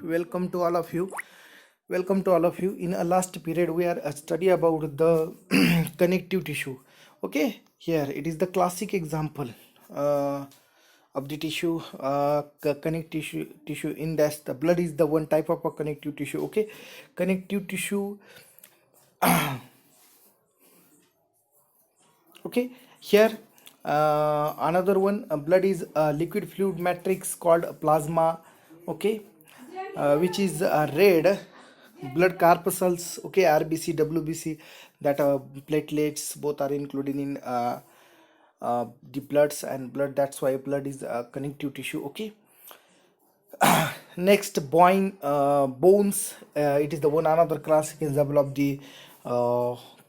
welcome to all of you. Welcome to all of you. In a last period, we are study about the connective tissue. Okay, here it is the classic example of the tissue, connective tissue. In that, the blood is the one type of a connective tissue. Okay, connective tissue. Okay, here another one. Blood is a liquid fluid matrix called plasma. Okay, which is red blood corpuscles. Okay, RBC, WBC, that platelets both are included in the bloods and blood. That's why blood is connective tissue. Okay, next bones. It is the one another classic example of the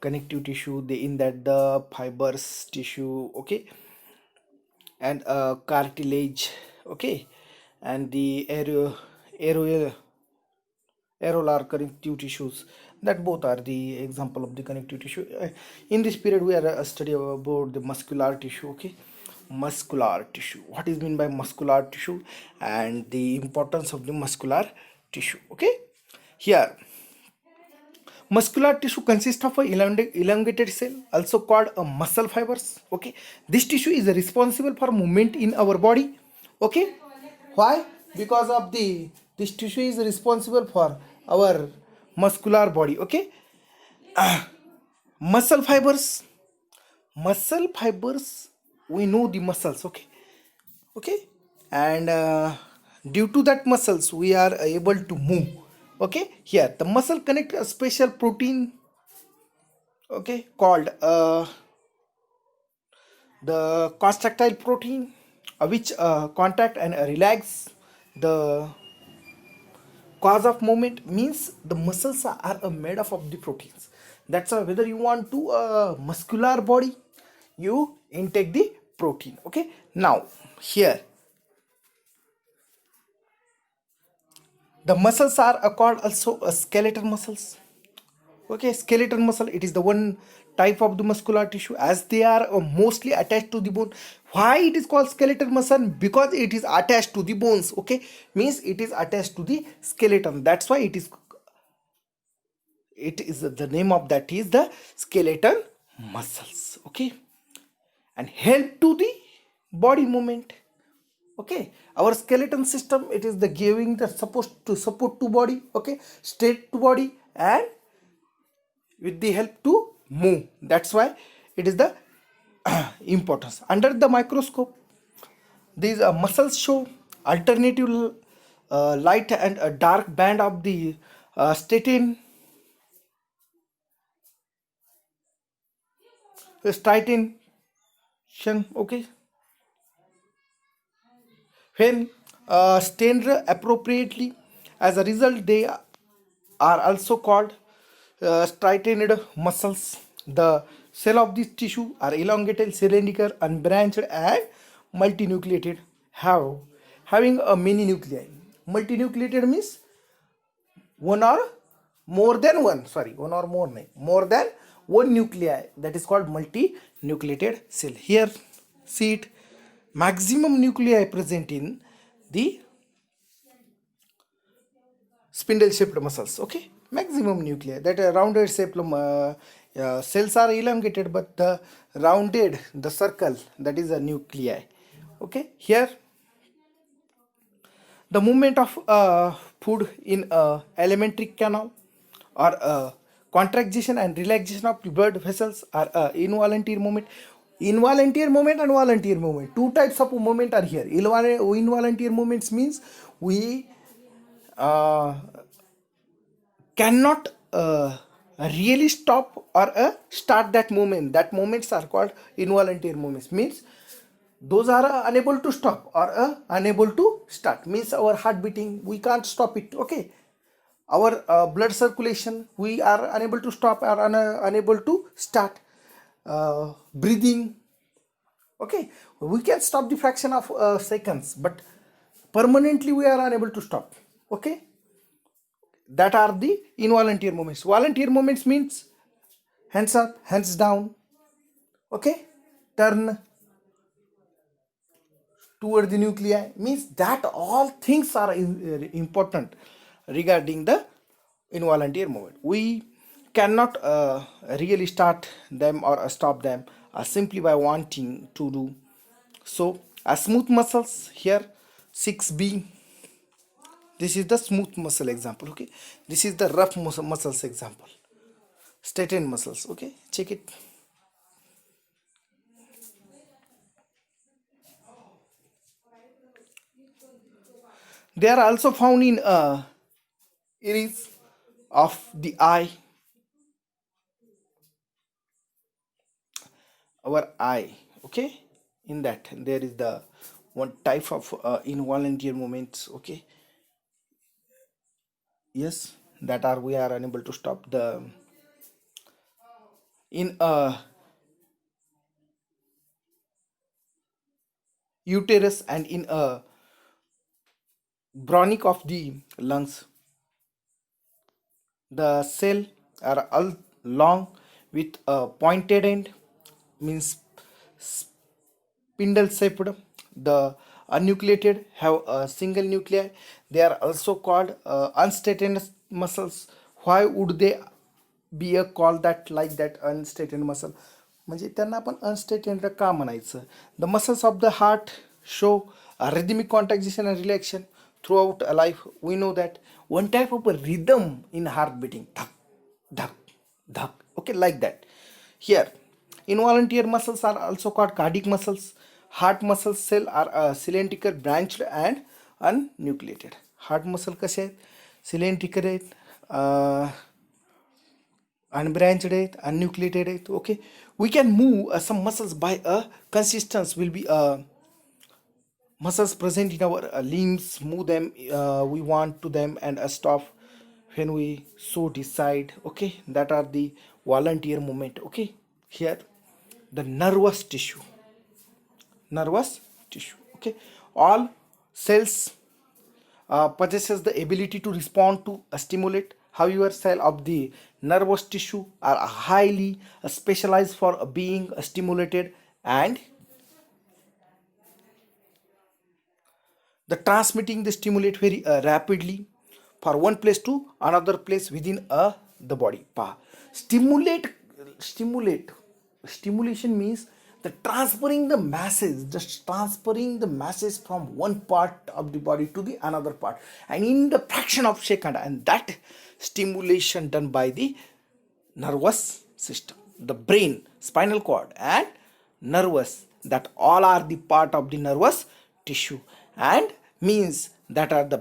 connective tissue. The in that the fibers tissue. Okay, and cartilage. Okay, and the areolar connective tissues, that both are the example of the connective tissue. In this period we are study about the muscular tissue. Okay, muscular tissue, what is mean by muscular tissue and the importance of the muscular tissue. Okay, here muscular tissue consists of a elongated cell, also called a muscle fibers. Okay, this tissue is responsible for movement in our body. Okay, why? Because of the this tissue is responsible for our muscular body. Okay, muscle fibers. Muscle fibers. We know the muscles. Okay, okay, and due to that muscles we are able to move. Okay, here the muscle connect a special protein. Okay, called the contractile protein, which contact and relax the cause of movement. Means the muscles are made up of the proteins. That's why whether you want to muscular body, you intake the protein. Okay, now here the muscles are called also skeletal muscles. Okay, skeletal muscle, it is the one type of the muscular tissue, as they are mostly attached to the bone. Why it is called skeletal muscle? Because it is attached to the bones. Okay, means it is attached to the skeleton. That's why it is the name of that is the skeletal muscles. Okay, and help to the body movement. Okay, our skeleton system, it is the giving the supposed to support to body. Okay, straight to body and with the help to move. That's why it is the importance. Under the microscope, these muscles show alternative light and a dark band of the striatation. Okay, when stained appropriately, as a result they are also called striated muscles. The cell of this tissue are elongated, cylindrical, unbranched, and multinucleated. Having a many nuclei. Multinucleated means one or more than one. Sorry, one or more. More than one nuclei. That is called multinucleated cell. Here, see it. Maximum nuclei present in the spindle shaped muscles. Okay, maximum nuclei, that rounded shaped cells are elongated, but the rounded, the circle, that is a nuclei. Okay, here the movement of food in alimentary canal, or contraction and relaxation of blood vessels, are involuntary movement. Involuntary movement and voluntary movement, two types of movement are here. Involuntary movements means we cannot really stop or start that movement. That movements are called involuntary movements. Means those are unable to stop or unable to start. Means our heart beating, we can't stop it. Okay, our blood circulation, we are unable to stop or unable to start. Breathing, okay, we can stop the fraction of seconds, but permanently we are unable to stop. Okay, that are the involuntary movements. Voluntary movements means hands up, hands down. Okay, turn toward the nuclei. Means that all things are important. regarding the involuntary movement. We cannot really start them or stop them simply by wanting to do so. Smooth muscles here, 6b. This is the smooth muscle example. Okay, this is the rough muscles example. Straightened muscles. Okay, check it. They are also found in iris of the eye, our eye. Okay, in that there is the one type of involuntary movements. Okay, yes, that are we are unable to stop the in uterus and in bronchic of the lungs. The cell are all long with a pointed end, means spindle shaped. The unnucleated have a single nuclei. They are also called unstraightened muscles. Why would they be a call that like that unstraightened muscle? म्हणजे त्यांना आपण अनस्ट्रेटेंड का म्हणायचं? The muscles of the heart show rhythmic contraction and relaxation throughout a life. We know that one type of a rhythm in heart beating, dhak, dhak, dhak. Okay, like that. Here, involuntary muscles are also called cardiac muscles. Heart muscle cell are cylindrical, branched and unnucleated. Heart muscle कसे आहेत? Cylindrical आहेत, unbranched आहेत, unnucleated आहेत. Okay, we can move some muscles by a consistence will be muscles present in our limbs, move them we want to them and stop when we so decide. Okay, that are the volunteer movement. Okay, here the nervous tissue. Okay, all cells possesses the ability to respond to a stimulate. However, cell of the nervous tissue are highly specialized for being stimulated and the transmitting the stimulate very rapidly for one place to another place within the body. Stimulation means the transferring the masses, just transferring the masses from one part of the body to the another part, and in the fraction of second, and that stimulation done by the nervous system, the brain, spinal cord and nervous, that all are the part of the nervous tissue, and means that are the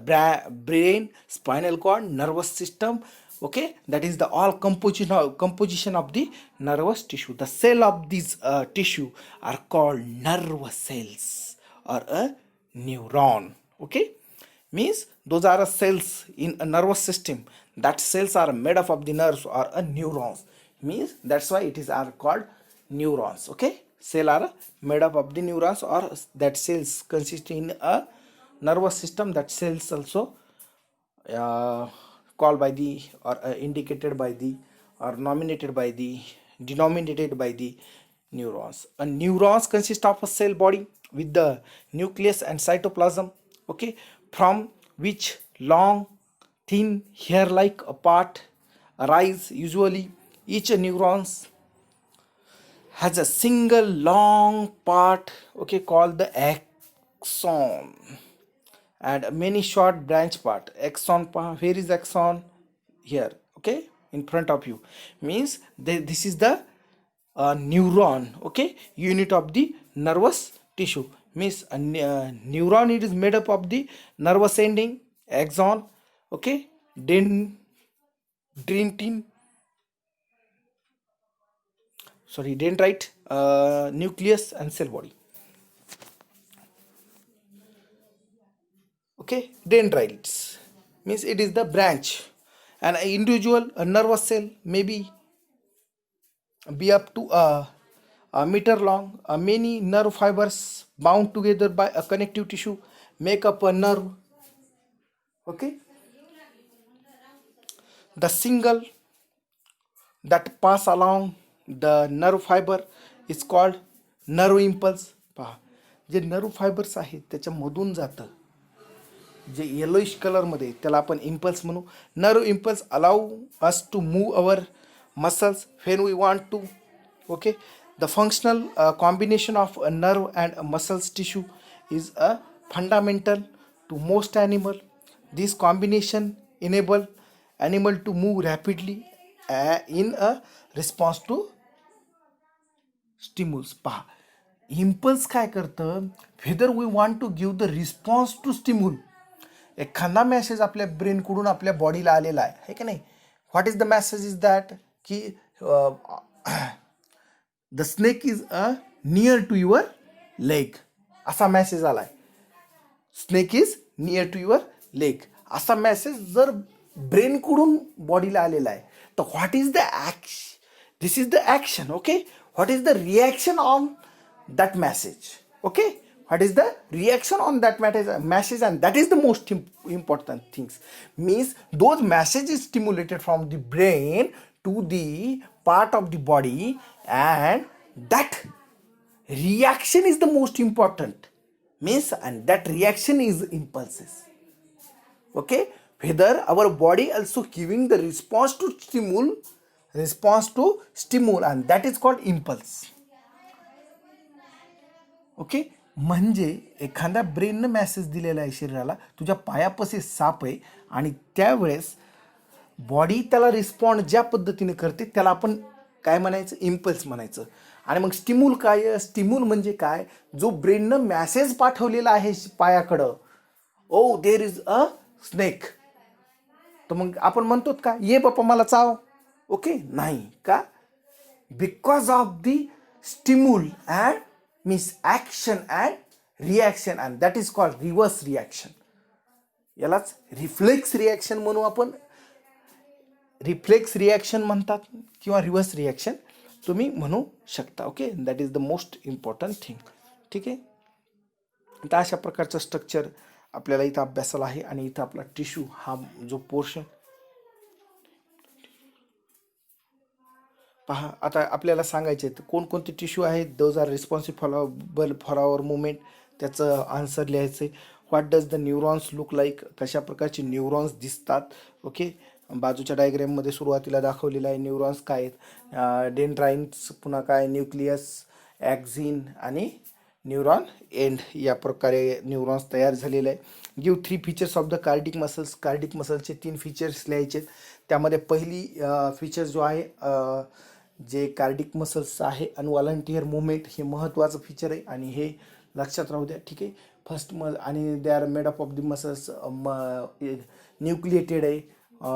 brain, spinal cord, nervous system. Okay, that is the all composition of the nervous tissue. The cell of these tissue are called nervous cells or a neuron. Okay, means those are cells in a nervous system. That cells are made up of the nerves or a neurons, means that's why it is are called neurons. Okay, cell are made up of the neurons, or that cells consist in a nervous system. That cells also called by the or indicated by the or nominated by the denominated by the neurons. A neurons consist of a cell body with the nucleus and cytoplasm. Okay, from which long thin hair like a part arise. Usually each neurons has a single long part, okay, called the axon, and many short branch part. Axon, where is axon? Here. Okay, in front of you, means this is the neuron. Okay, unit of the nervous tissue, means a neuron, it is made up of the nervous ending, axon. Okay, dendritic, dendrite, nucleus and cell body. Okay, dendrites means it is the branch. An individual a nervous cell may be up to a meter long. Many nerve fibers bound together by a connective tissue make up a nerve. Okay, the single that pass along the nerve fiber is called nerve impulse. पहा, जे nerve fibres आहेत त्याच्यामधून जातं जे yellowish कलरमध्ये त्याला आपण impulse म्हणू. Nerve impulse allow us to move our muscles when we want to. Okay, the functional combination of a nerve and a muscles tissue is a fundamental to most animal. This combination enable animal to move rapidly in a response to stimulus. पहा, impulse काय करतं, whether we want to give the response to stimulus. एखादा message आपल्या ब्रेनकडून आपल्या बॉडीला आलेला आहे की नाही. What is the message is that की the snake is near to your leg, असा मॅसेज आला आहे. Snake is near to your leg असा मॅसेज जर ब्रेनकडून बॉडीला आलेला आहे तर what is the action, this is the action. Okay, what is the reaction on that message. Okay, what is the reaction on that message, and that is the most important things. Means those messages stimulated from the brain to the part of the body, and that reaction is the most important. Means, and that reaction is impulses. Okay, whether our body also giving the response to stimul, and that is called impulse. Okay, म्हणजे एखाद्या ब्रेननं message दिलेला आहे शरीराला, तुझ्या पायापाशी shop आहे, आणि त्यावेळेस body त्याला रिस्पॉन्ड ज्या पद्धतीने करते त्याला आपण काय म्हणायचं, इम्पल्स म्हणायचं. आणि मग स्टिम्यूल काय आहे, स्टिम्यूल म्हणजे काय, जो ब्रेननं मॅसेज पाठवलेला आहे पायाकडं, ओ देर इज अ स्नेक, तर मग आपण म्हणतो का ये बाप्पा मला चाव. ओके, नाही का, because of the stimulus and means action and reaction, and that is called reverse reaction. यालाच रिफ्लेक्स रिॲक्शन म्हणू आपण. रिफ्लेक्स रिॲक्शन म्हणतात किंवा रिव्हर्स रिॲक्शन तुम्ही म्हणू शकता. Okay, that is the most important thing. ठीक आहे, तर अशा प्रकारचं स्ट्रक्चर आपल्याला इथं अभ्यासाला आहे. आणि इथं आपला टिश्यू हा जो पोर्शन पहा, आता आपल्याला सांगायचे आहेत कोणकोणते टिश्यू आहेत. Those are responsible for our movement, त्याचं आन्सर लिहायचं आहे. What does the neurons look like, कशा प्रकारचे न्यूरॉन्स दिसतात. ओके, बाजूच्या डायग्राममध्ये सुरुवातीला दाखवलेलं आहे न्यूरॉन्स काय आहेत, डेंड्राइन्स, पुन्हा काय न्यूक्लियस, ॲक्झिन आणि न्यूरॉन एंड, या प्रकारे न्यूरॉन्स तयार झालेले आहे. Give 3 features of the cardiac muscles. Cardiac मसल्सचे 3 फीचर्स लिहायचे. त्यामध्ये पहिली फीचर जो आहे, जे कार्डिक मसल्स आहे अनवॉलंटियर मुवमेंट, हे महत्त्वाचं फीचर आहे आणि हे लक्षात राहू द्या. ठीक आहे, फर्स्ट आणि they are made up of the muscles, nucleated आहे,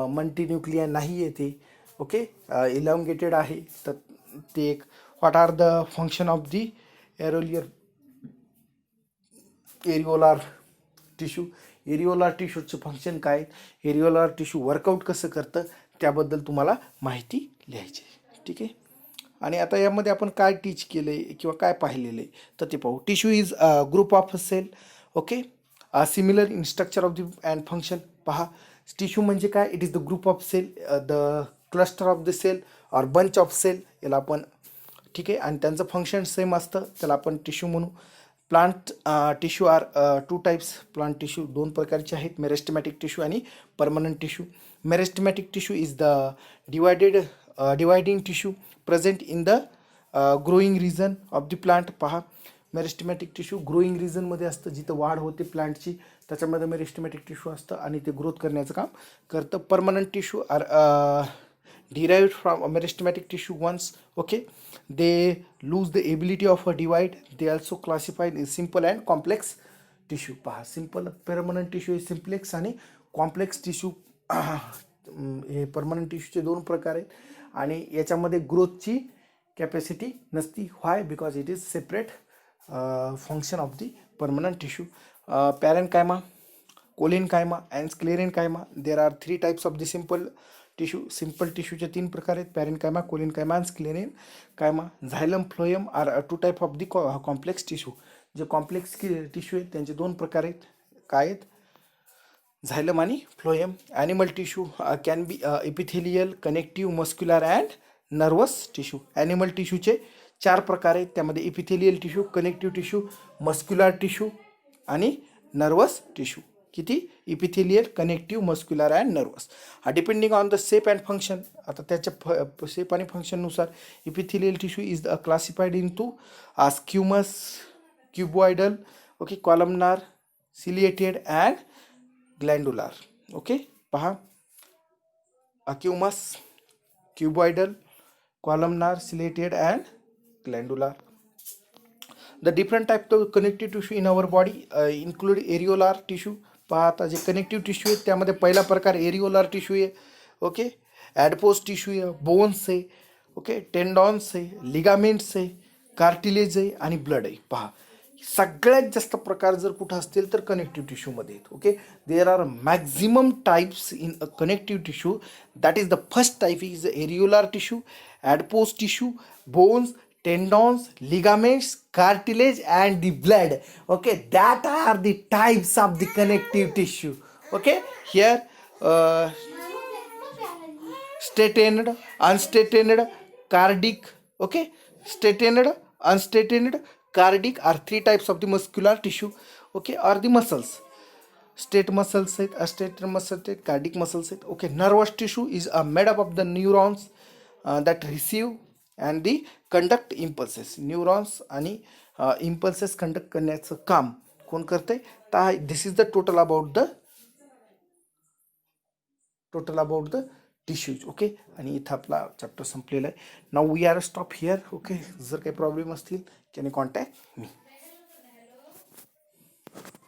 मल्टीन्यूक्लिया नाही आहे ते. ओके, इलॉंगेटेड आहे. तर ते एक. What are the function of the areolar tissue. Areolar टिश्यूचं फंक्शन काय, एरिओलार टिश्यू वर्कआउट कसं करतं त्याबद्दल तुम्हाला माहिती लिहायची. ठीक आहे, आणि आता यामध्ये आपण काय टीच केलं आहे किंवा काय पाहिलेलं आहे तर ते पाहू. Tissue is a group of cell. Okay, similar in structure of the and function. पहा, टिश्यू म्हणजे काय, it is the group of cell, the cluster of the cell or bunch of cell याला आपण. ठीक आहे, आणि त्यांचं फंक्शन सेम असतं, त्याला आपण टिश्यू म्हणू. Plant tissue are 2 types. Plant tissue 2 प्रकारचे आहेत, मेरिस्टेमॅटिक टिश्यू आणि permanent tissue. Meristematic tissue is the dividing tissue present in the growing region of the plant. पहा, मेरिस्टेमॅटिक टिश्यू ग्रोईंग रिजनमध्ये असतं, जिथं वाढ होते प्लांटची, त्याच्यामध्ये मेरिस्टेमॅटिक टिश्यू असतं आणि ते ग्रोथ करण्याचं काम करतं. Permanent tissue are derived from a meristematic tissue once. Okay, they lose the ability of a divide. They also classified in simple and complex tissue. पहा, सिम्पल परमनंट टिश्यू हे सिम्प्लेक्स आणि complex tissue, हे permanent टिश्यूचे 2 प्रकार आहेत. आणि याच्यामध्ये ग्रोथची कॅपॅसिटी नसती. Why, because it is separate function of the permanent tissue. Parenchyma, collenchyma and sclerenchyma. There are 3 types of the simple tissue. Simple टिश्यूचे 3 प्रकार आहेत, पॅरेनकायमा, कोलिनकायमा आणि sclerenchyma. Xylem, phloem are 2 type of the complex tissue. जे complex tissue आहेत त्यांचे 2 प्रकार आहेत. काय आहेत, झायलम आणि phloem. Animal tissue can be epithelial, connective, muscular and nervous tissue. Animal टिश्यूचे 4 प्रकार आहेत, त्यामध्ये epithelial tissue, connective tissue, muscular tissue आणि नर्वस टिश्यू. किती epithelial, connective, muscular and nervous. हा depending on the shape and function. आता त्याच्या shape आणि फंक्शननुसार epithelial tissue is classified into squamous, cuboidal, okay, columnar, ciliated and glandular. Okay, पहा, squamous, cuboidal, columnar, ciliated and glandular. The different types of connective tissue in our body include areolar tissue. पहा आता जे connective tissue आहे त्यामध्ये पहिला प्रकार एरिओलार tissue आहे. Okay, ॲडपोज tissue आहे, bones आहे, ओके, टेंडॉन्स आहे, लिगामेंट्स आहे, कार्टिलेज आहे आणि ब्लड आहे. पहा, सगळ्यात जास्त प्रकार जर कुठं असतील तर कनेक्टिव्ह टिश्यूमध्ये आहेत. Okay, there are maximum types in a connective tissue. That is the first type is areolar tissue, adipose tissue, bones, tendons, ligaments, cartilage and the blood. Okay, that are the types of the connective tissue. Okay, here straightended, unstraightened, cardiac. Okay, straightended, unstraightened, cardiac are three types of the muscular tissue. Okay, or the muscles. Straight muscles आहेत, unstraightened muscles आहेत, cardiac muscles आहेत. Okay, nervous tissue is made up of the neurons that receive and the conduct impulses. Neurons आणि impulses conduct करण्याचं काम कोण करते? This is the total about the tissues. Okay, आणि इथं आपला चॅप्टर संपलेला आहे. Now we are stop here. Okay, जर काही प्रॉब्लेम असतील कॅन यू कॉन्टॅक्ट मी.